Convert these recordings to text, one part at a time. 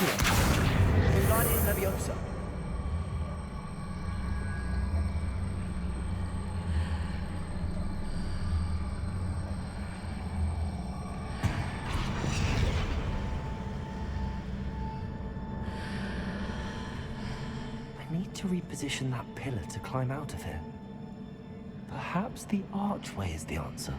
Wingardium Leviosa. I need to reposition that pillar to climb out of here. Perhaps the archway is the answer.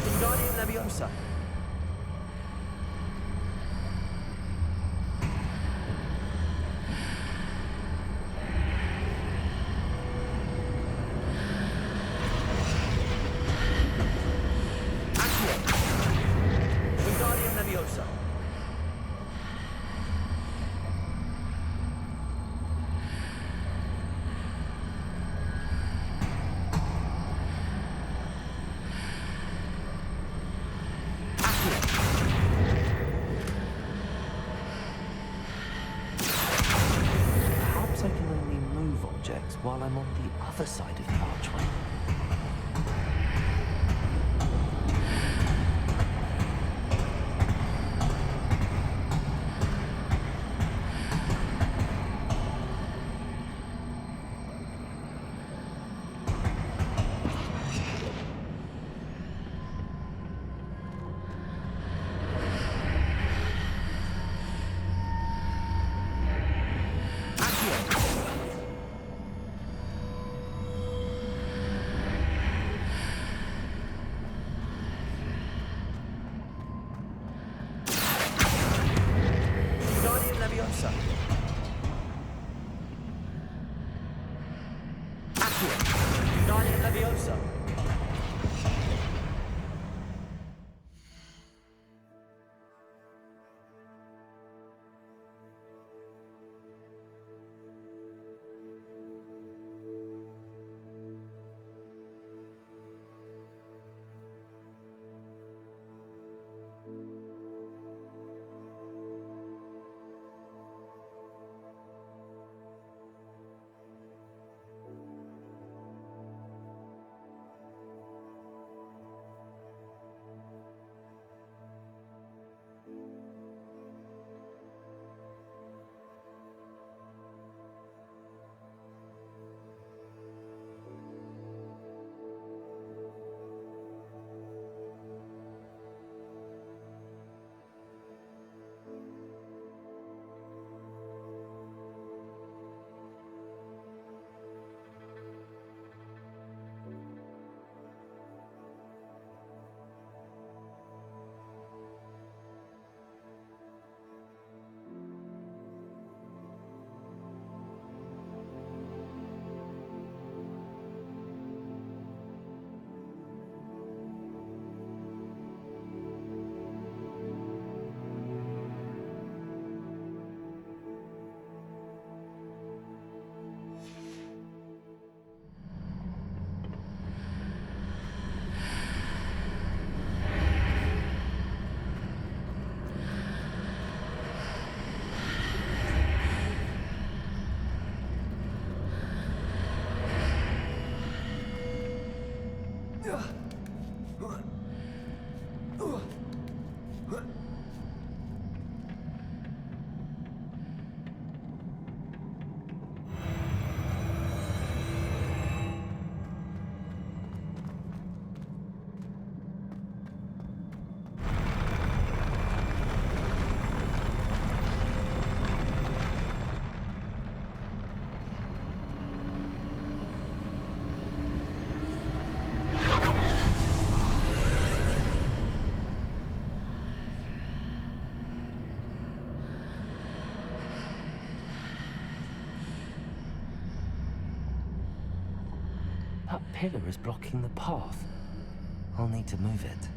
Wingardium Leviosa. Wingardium Leviosa. Perhaps I can only move objects while I'm on the other side of the archway. Wingardium Leviosa. Wingardium Leviosa. That pillar is blocking the path. I'll need to move it.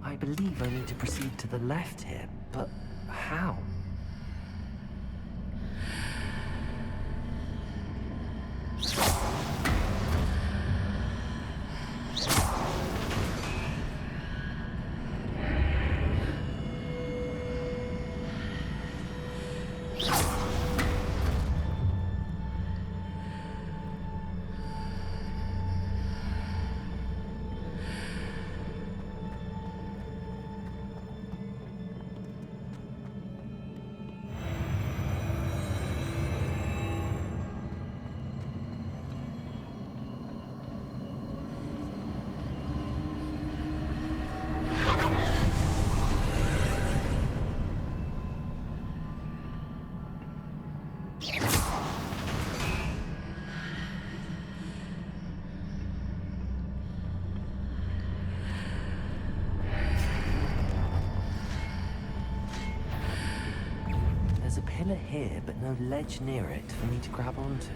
I believe I need to proceed to the left here, but how? There's a pillar here, but no ledge near it for me to grab onto.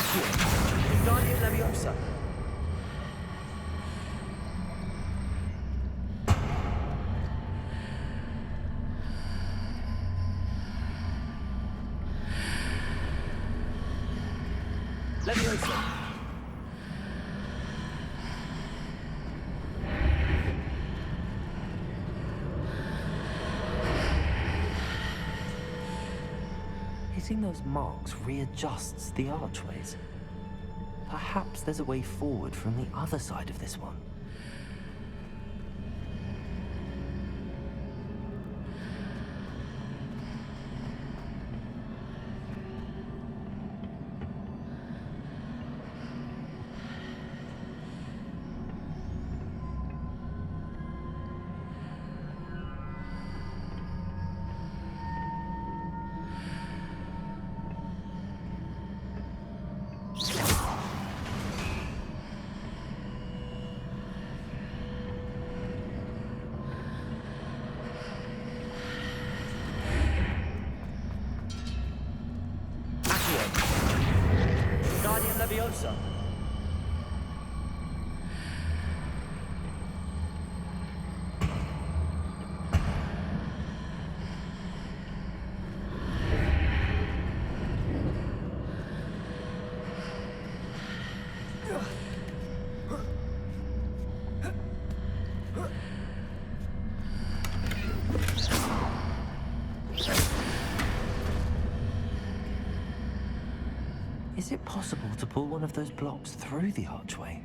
Accio. Guardian Leviosa. Leviosa. Hitting those marks readjusts the archways. Perhaps there's a way forward from the other side of this one. Guardian Leviosa. Is it possible to pull one of those blocks through the archway?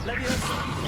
Leviosa.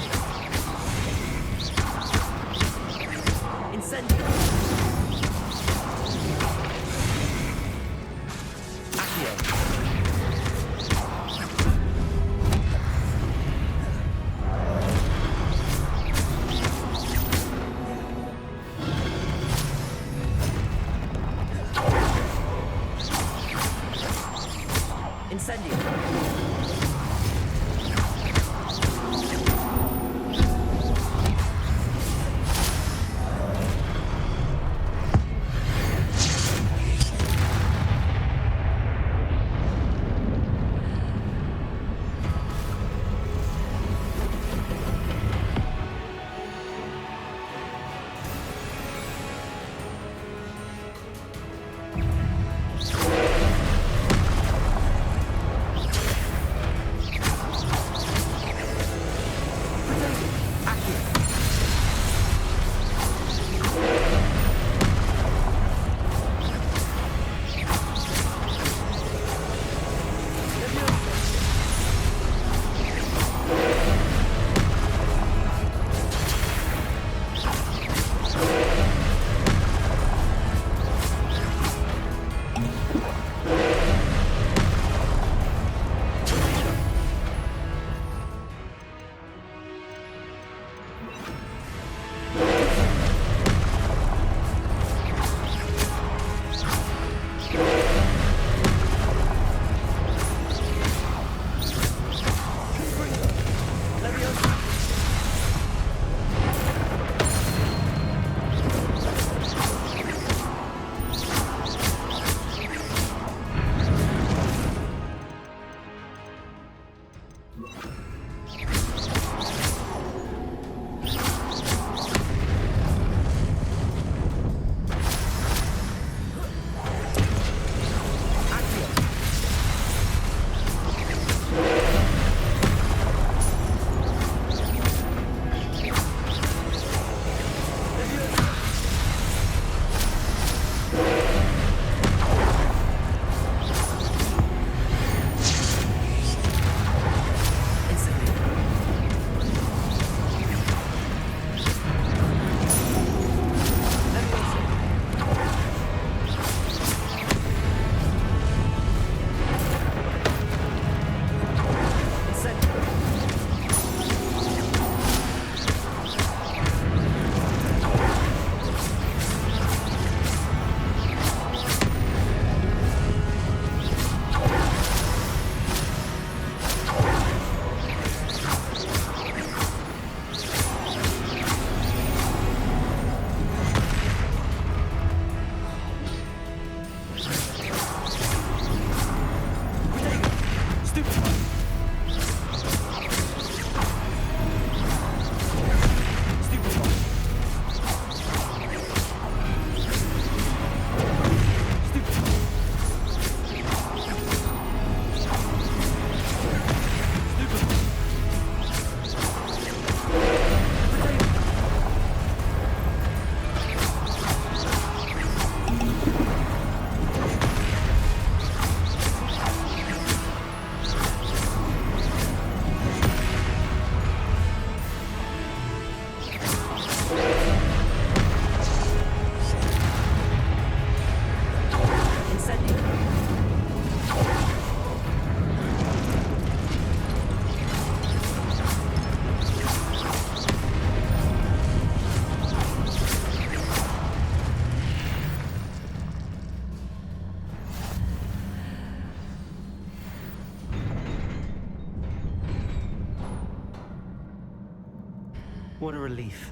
What a relief.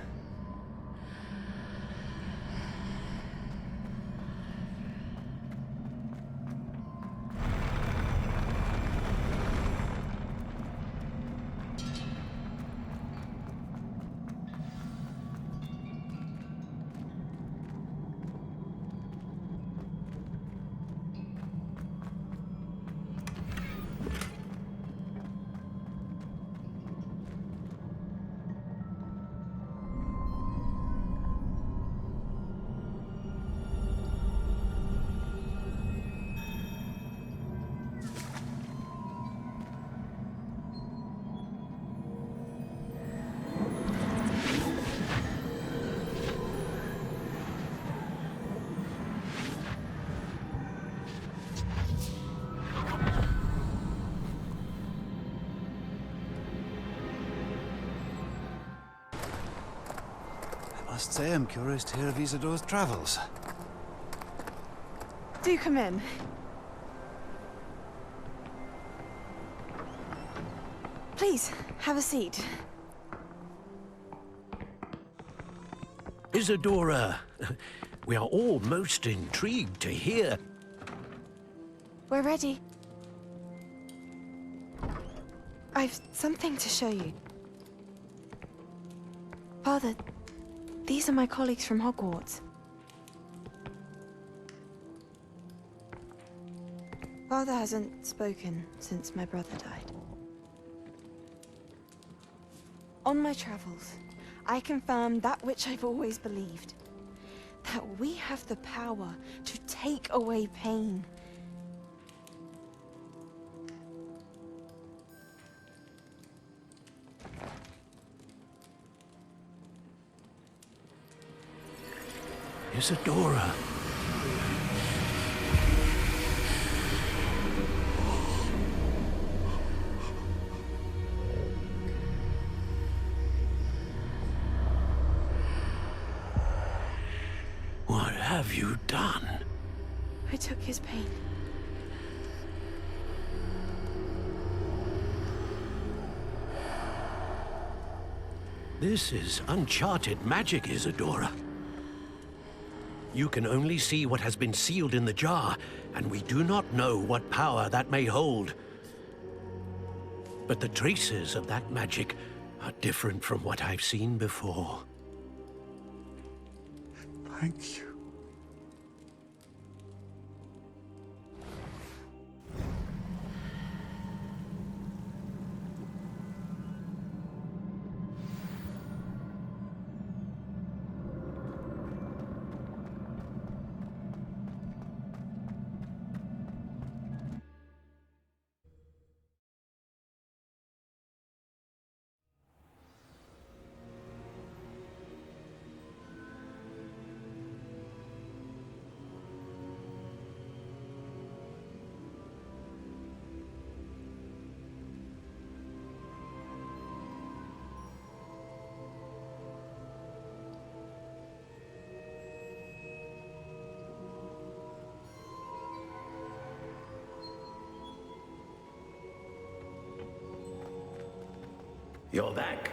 Must say I'm curious to hear of Isidore's travels. Do come in. Please, have a seat. Isadora, we are all most intrigued to hear. We're ready. I've something to show you. Father, these are my colleagues from Hogwarts. Father hasn't spoken since my brother died. On my travels, I confirmed that which I've always believed. That we have the power to take away pain. Isadora. What have you done? I took his pain. This is uncharted magic, Isadora. You can only see what has been sealed in the jar, and we do not know what power that may hold. But the traces of that magic are different from what I've seen before. Thank you. You're back.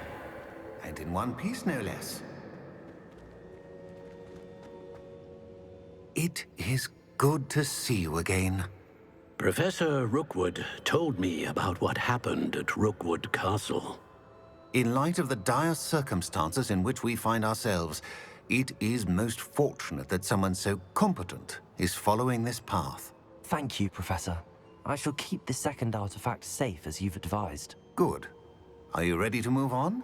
And in one piece, no less. It is good to see you again. Professor Rookwood told me about what happened at Rookwood Castle. In light of the dire circumstances in which we find ourselves, it is most fortunate that someone so competent is following this path. Thank you, Professor. I shall keep the second artifact safe as you've advised. Good. Are you ready to move on?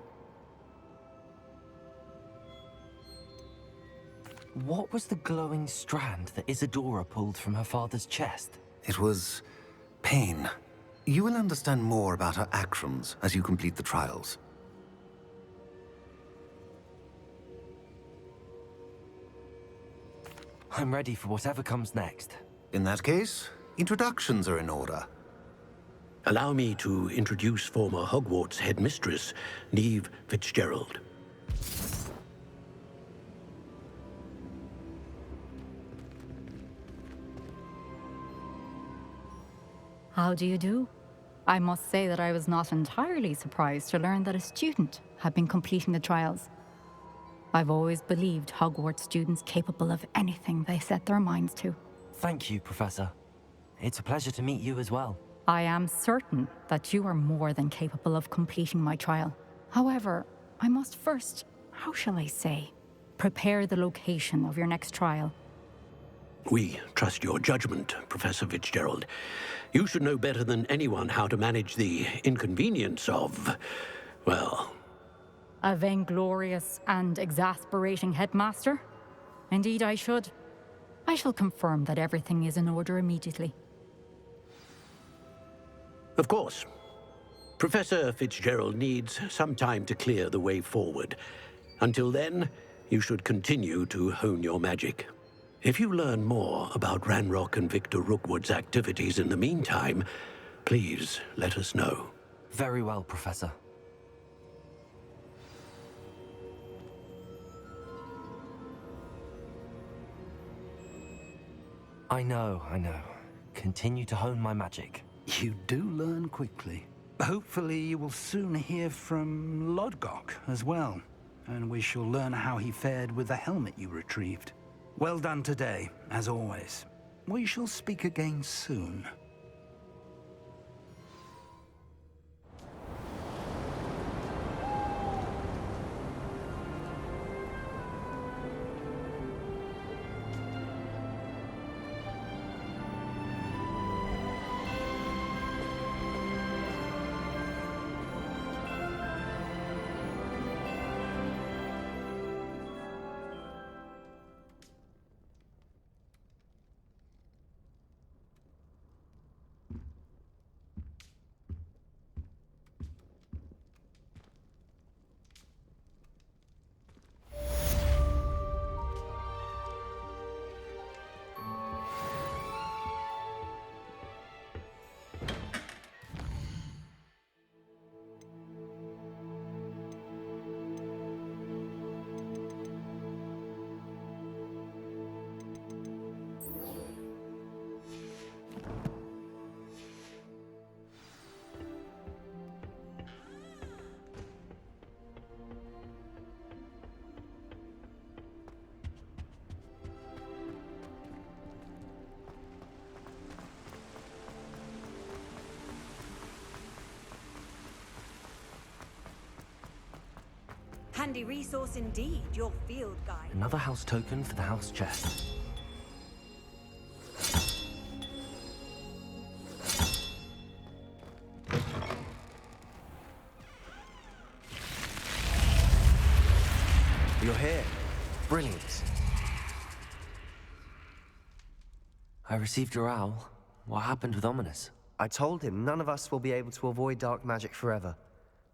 What was the glowing strand that Isadora pulled from her father's chest? It was pain. You will understand more about her actions as you complete the trials. I'm ready for whatever comes next. In that case, introductions are in order. Allow me to introduce former Hogwarts headmistress, Neve Fitzgerald. How do you do? I must say that I was not entirely surprised to learn that a student had been completing the trials. I've always believed Hogwarts students capable of anything they set their minds to. Thank you, Professor. It's a pleasure to meet you as well. I am certain that you are more than capable of completing my trial. However, I must first, how shall I say, prepare the location of your next trial. We trust your judgment, Professor Fitzgerald. You should know better than anyone how to manage the inconvenience of, well... A vainglorious and exasperating headmaster? Indeed I should. I shall confirm that everything is in order immediately. Of course. Professor Fitzgerald needs some time to clear the way forward. Until then, you should continue to hone your magic. If you learn more about Ranrock and Victor Rookwood's activities in the meantime, please let us know. Very well, Professor. I know. Continue to hone my magic. You do learn quickly. Hopefully you will soon hear from Lodgok as well, and we shall learn how he fared with the helmet you retrieved. Well done today, as always. We shall speak again soon. Handy resource indeed, your field guide. Another house token for the house chest. You're here. Brilliant. I received your owl. What happened with Ominous? I told him none of us will be able to avoid dark magic forever.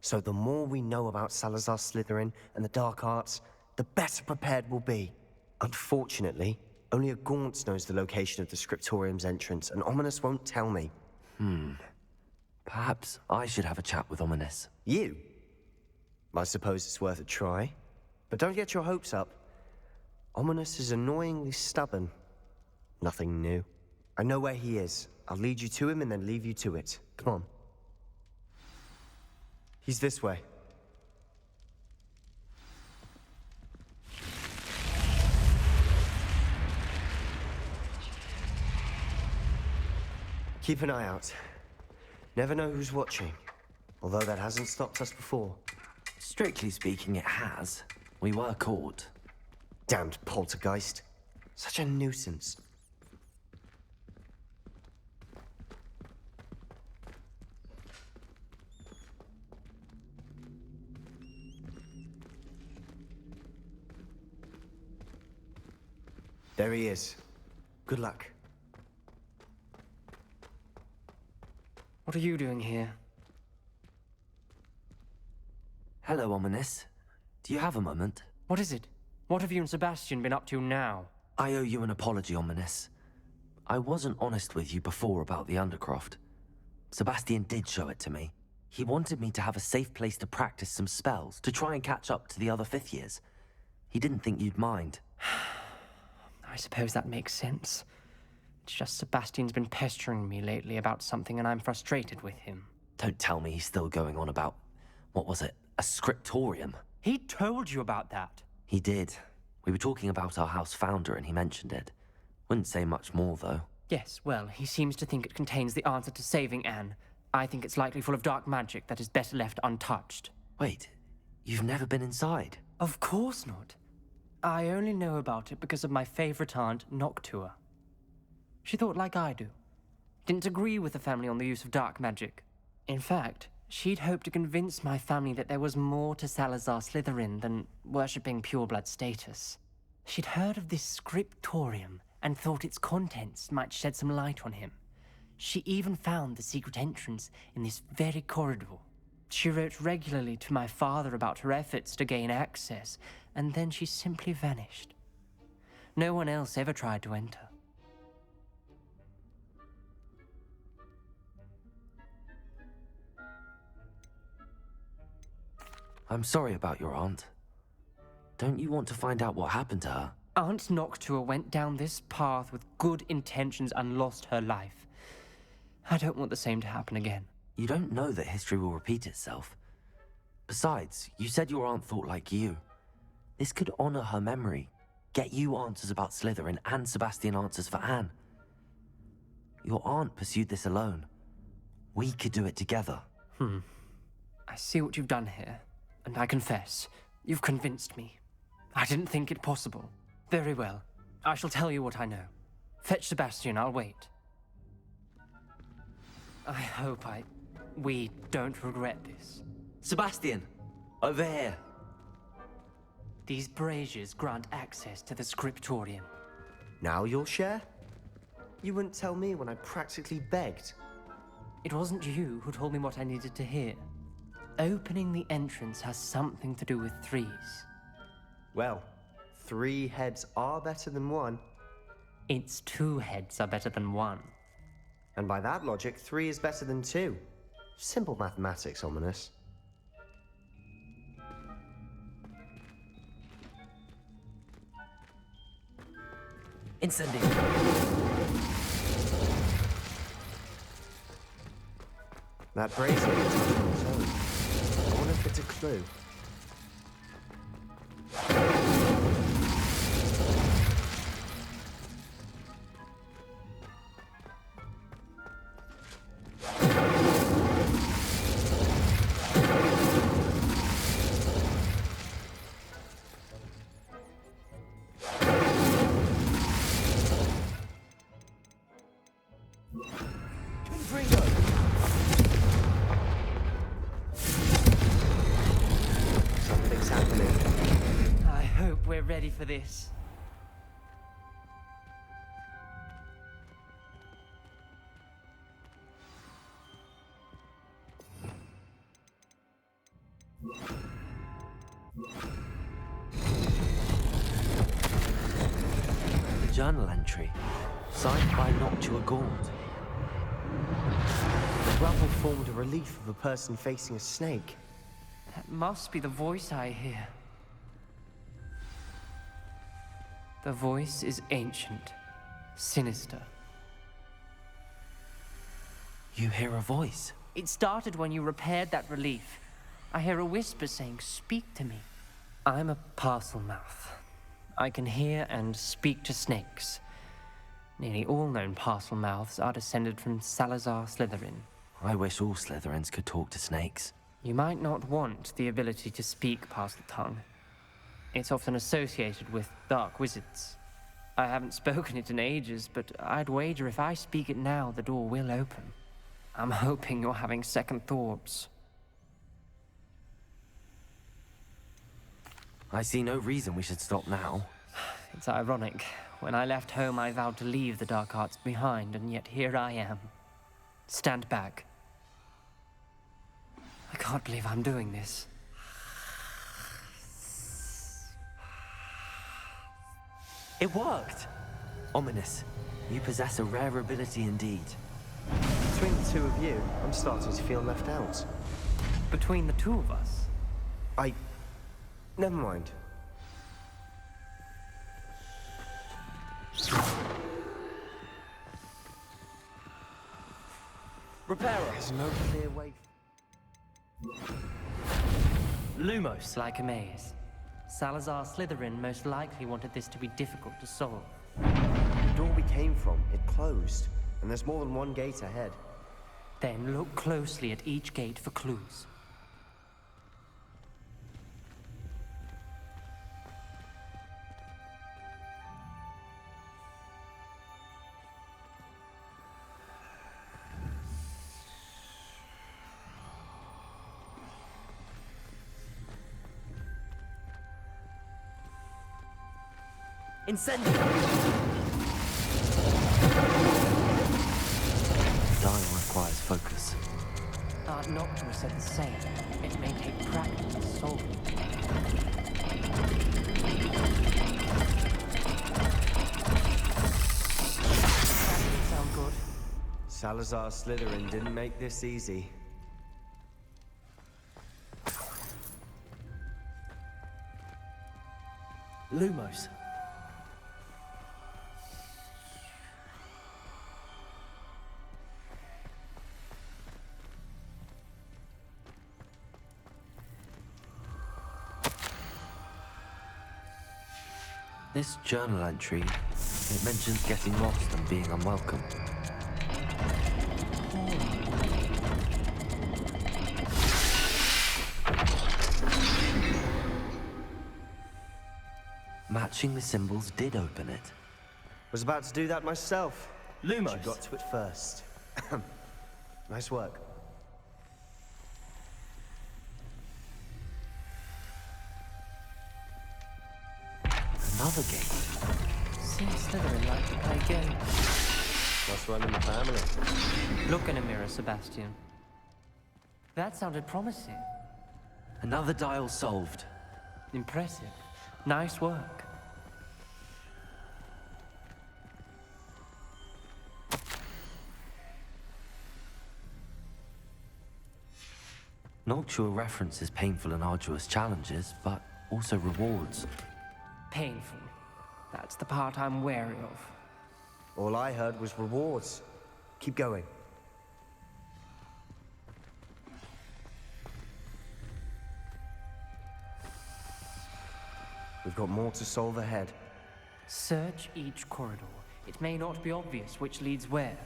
So the more we know about Salazar Slytherin and the dark arts, the better prepared we'll be. Unfortunately, only a Gaunt knows the location of the Scriptorium's entrance, and Ominous won't tell me. Perhaps I should have a chat with Ominous. You? I suppose it's worth a try. But don't get your hopes up. Ominous is annoyingly stubborn. Nothing new. I know where he is. I'll lead you to him and then leave you to it. Come on. He's this way. Keep an eye out. Never know who's watching. Although that hasn't stopped us before. Strictly speaking, it has. We were caught. Damned poltergeist. Such a nuisance. There he is. Good luck. What are you doing here? Hello, Ominous. Do you have a moment? What is it? What have you and Sebastian been up to now? I owe you an apology, Ominous. I wasn't honest with you before about the Undercroft. Sebastian did show it to me. He wanted me to have a safe place to practice some spells, to try and catch up to the other fifth years. He didn't think you'd mind. I suppose that makes sense. It's just Sebastian's been pestering me lately about something and I'm frustrated with him. Don't tell me he's still going on about, what was it, a scriptorium? He told you about that. He did. We were talking about our house founder and he mentioned it. Wouldn't say much more, though. Yes, well, he seems to think it contains the answer to saving Anne. I think it's likely full of dark magic that is better left untouched. Wait, you've never been inside? Of course not. I only know about it because of my favorite aunt, Noctua. She thought like I do. Didn't agree with the family on the use of dark magic. In fact, she'd hoped to convince my family that there was more to Salazar Slytherin than worshipping pureblood status. She'd heard of this scriptorium and thought its contents might shed some light on him. She even found the secret entrance in this very corridor. She wrote regularly to my father about her efforts to gain access, and then she simply vanished. No one else ever tried to enter. I'm sorry about your aunt. Don't you want to find out what happened to her? Aunt Noctua went down this path with good intentions and lost her life. I don't want the same to happen again. You don't know that history will repeat itself. Besides, you said your aunt thought like you. This could honor her memory, get you answers about Slytherin, and Sebastian answers for Anne. Your aunt pursued this alone. We could do it together. I see what you've done here, and I confess, you've convinced me. I didn't think it possible. Very well. I shall tell you what I know. Fetch Sebastian, I'll wait. I hope we don't regret this. Sebastian! Over here! These braziers grant access to the scriptorium. Now you'll share? You wouldn't tell me when I practically begged. It wasn't you who told me what I needed to hear. Opening the entrance has something to do with threes. Well, 3 heads are better than 1. It's 2 heads are better than 1. And by that logic, 3 is better than 2. Simple mathematics, Ominous. Incendiary! That brazier is on its own. I wonder if it's a clue. Something's happening. I hope we're ready for this. A journal entry, signed by Noctua Gaunt. The rubble formed a relief of a person facing a snake. That must be the voice I hear. The voice is ancient, sinister. You hear a voice? It started when you repaired that relief. I hear a whisper saying, "Speak to me." I'm a parcel mouth. I can hear and speak to snakes. Nearly all known parcel mouths are descended from Salazar Slytherin. I wish all Slytherins could talk to snakes. You might not want the ability to speak parcel tongue. It's often associated with dark wizards. I haven't spoken it in ages, but I'd wager if I speak it now, the door will open. I'm hoping you're having second thoughts. I see no reason we should stop now. It's ironic. When I left home, I vowed to leave the dark arts behind, and yet here I am. Stand back. I can't believe I'm doing this. It worked! Ominous, you possess a rare ability indeed. Between the 2 of you, I'm starting to feel left out. Between the 2 of us? Never mind. Repairer! There's no clear way. Lumos, like a maze. Salazar Slytherin most likely wanted this to be difficult to solve. The door we came from, it closed. And there's more than 1 gate ahead. Then look closely at each gate for clues. Incendiary! Dying requires focus. Aunt Noctua said the same. It may take practice to solve it. That didn't sound good. Salazar Slytherin didn't make this easy. Lumos. This journal entry, it mentions getting lost and being unwelcome. Matching the symbols did open it. Was about to do that myself. Lumos. You got to it first. Nice work. Another gate. Seems Slytherin like to play games. Must run in the family. Look in a mirror, Sebastian. That sounded promising. Another dial solved. Impressive. Nice work. Noctua references painful and arduous challenges, but also rewards. Painful. That's the part I'm wary of. All I heard was rewards. Keep going. We've got more to solve ahead. Search each corridor. It may not be obvious which leads where.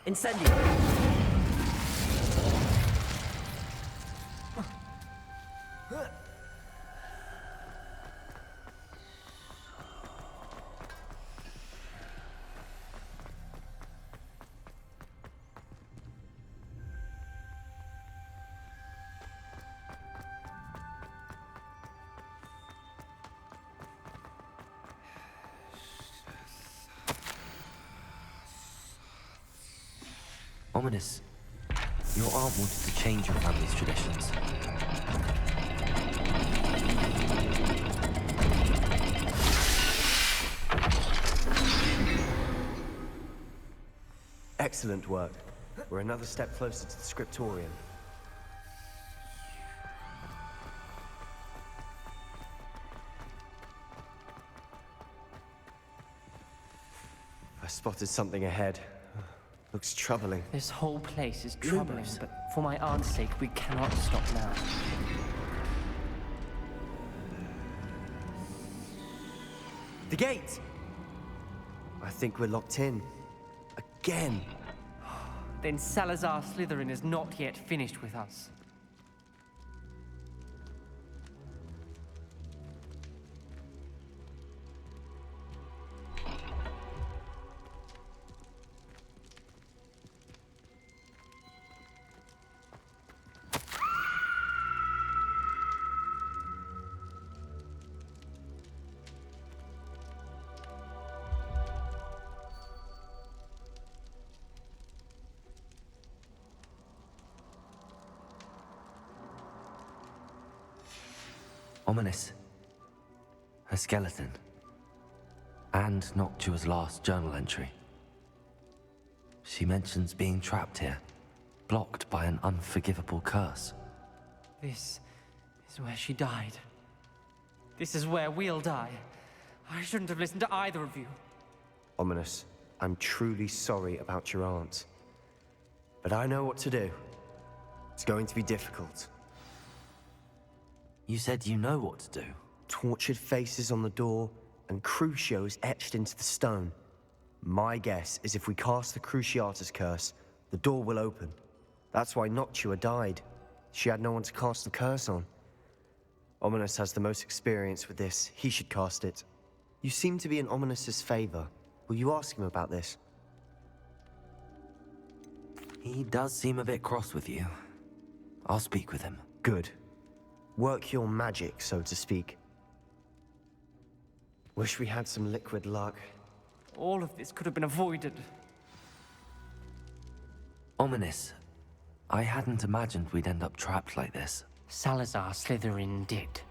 Incendio! Ominous. Your aunt wanted to change your family's traditions. Excellent work. We're another step closer to the scriptorium. I spotted something ahead. Looks troubling. This whole place is troubling, but for my aunt's sake, we cannot stop now. The gate! I think we're locked in. Again! Then Salazar Slytherin is not yet finished with us. Ominous. A skeleton. And Noctua's last journal entry. She mentions being trapped here, blocked by an unforgivable curse. This is where she died. This is where we'll die. I shouldn't have listened to either of you. Ominous, I'm truly sorry about your aunt. But I know what to do. It's going to be difficult. You said you know what to do. Tortured faces on the door and Crucios etched into the stone. My guess is if we cast the Cruciatus curse, the door will open. That's why Noctua died. She had no one to cast the curse on. Ominous has the most experience with this. He should cast it. You seem to be in Ominous's favor. Will you ask him about this? He does seem a bit cross with you. I'll speak with him. Good. Work your magic, so to speak. Wish we had some liquid luck. All of this could have been avoided. Ominous. I hadn't imagined we'd end up trapped like this. Salazar Slytherin did.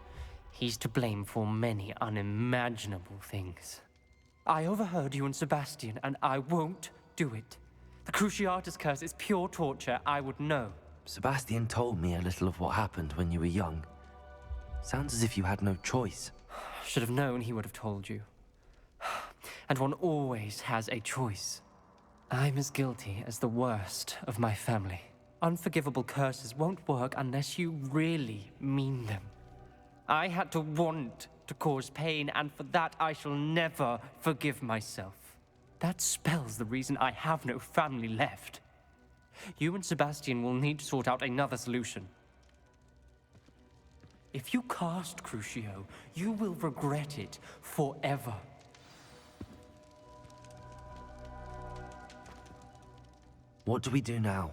He's to blame for many unimaginable things. I overheard you and Sebastian, and I won't do it. The Cruciatus curse is pure torture. I would know. Sebastian told me a little of what happened when you were young. Sounds as if you had no choice. Should have known he would have told you. And one always has a choice. I'm as guilty as the worst of my family. Unforgivable curses won't work unless you really mean them. I had to want to cause pain, and for that I shall never forgive myself. That spell's the reason I have no family left. You and Sebastian will need to sort out another solution. If you cast Crucio, you will regret it forever. What do we do now?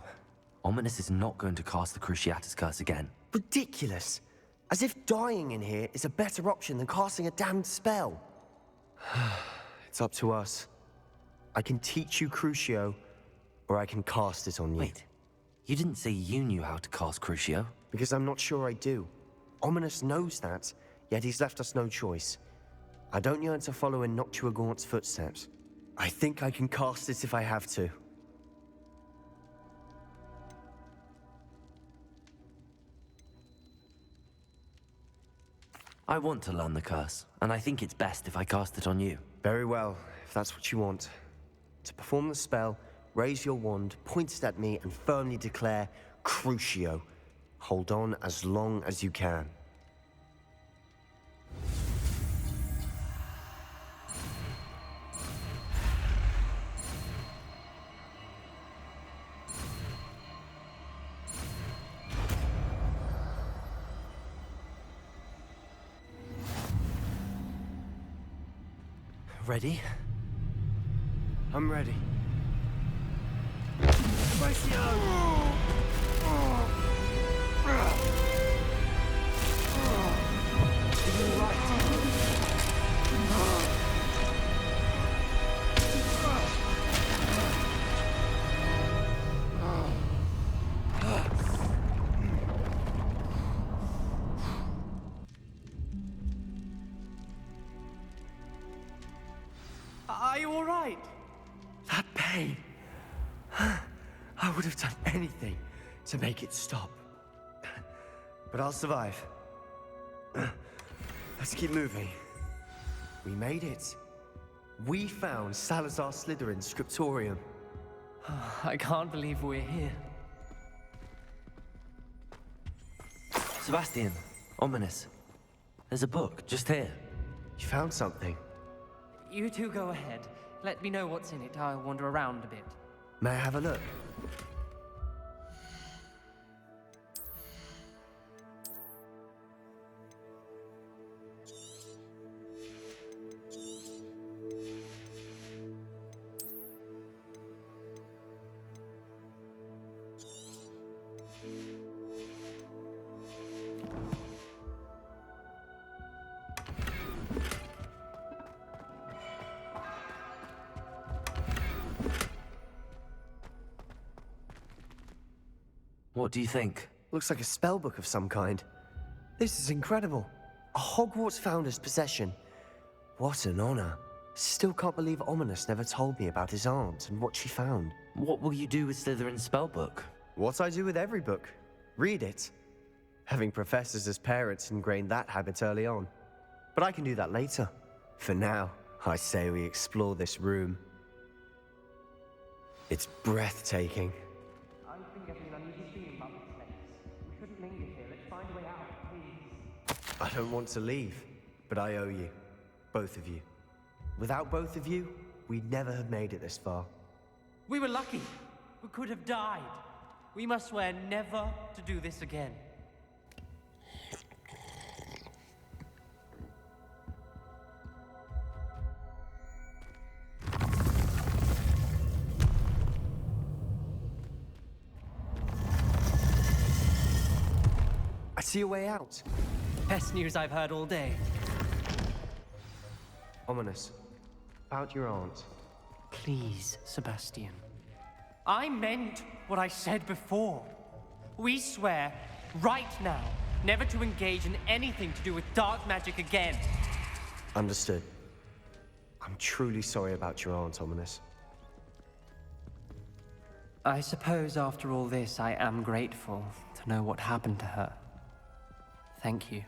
Ominous is not going to cast the Cruciatus Curse again. Ridiculous. As if dying in here is a better option than casting a damned spell. It's up to us. I can teach you Crucio, or I can cast it on you. Wait, you didn't say you knew how to cast Crucio? Because I'm not sure I do. Ominous knows that, yet he's left us no choice. I don't yearn to follow in Noctua Gaunt's footsteps. I think I can cast it if I have to. I want to learn the curse, and I think it's best if I cast it on you. Very well, if that's what you want. To perform the spell, raise your wand, point it at me, and firmly declare, Crucio. Hold on as long as you can. Ready? I'm ready. Are you all right? That pain. I would have done anything to make it stop. But I'll survive. Let's keep moving. We made it. We found Salazar Slytherin's scriptorium. I can't believe we're here. Sebastian, Ominous. There's a book just here. You found something. You two go ahead. Let me know what's in it. I'll wander around a bit. May I have a look? What do you think? Looks like a spellbook of some kind. This is incredible. A Hogwarts founder's possession. What an honor. Still can't believe Ominous never told me about his aunt and what she found. What will you do with Slytherin's spellbook? What I do with every book. Read it. Having professors as parents ingrained that habit early on. But I can do that later. For now, I say we explore this room. It's breathtaking. I'm getting an uneasy feeling about this place. We shouldn't linger here. Let's find a way out, please. I don't want to leave, but I owe you. Both of you. Without both of you, we'd never have made it this far. We were lucky. We could have died. We must swear never to do this again. I see a way out. Best news I've heard all day. Ominous. About your aunt. Please, Sebastian. I meant what I said before. We swear, right now, never to engage in anything to do with dark magic again. Understood. I'm truly sorry about your aunt, Ominous. I suppose after all this, I am grateful to know what happened to her. Thank you.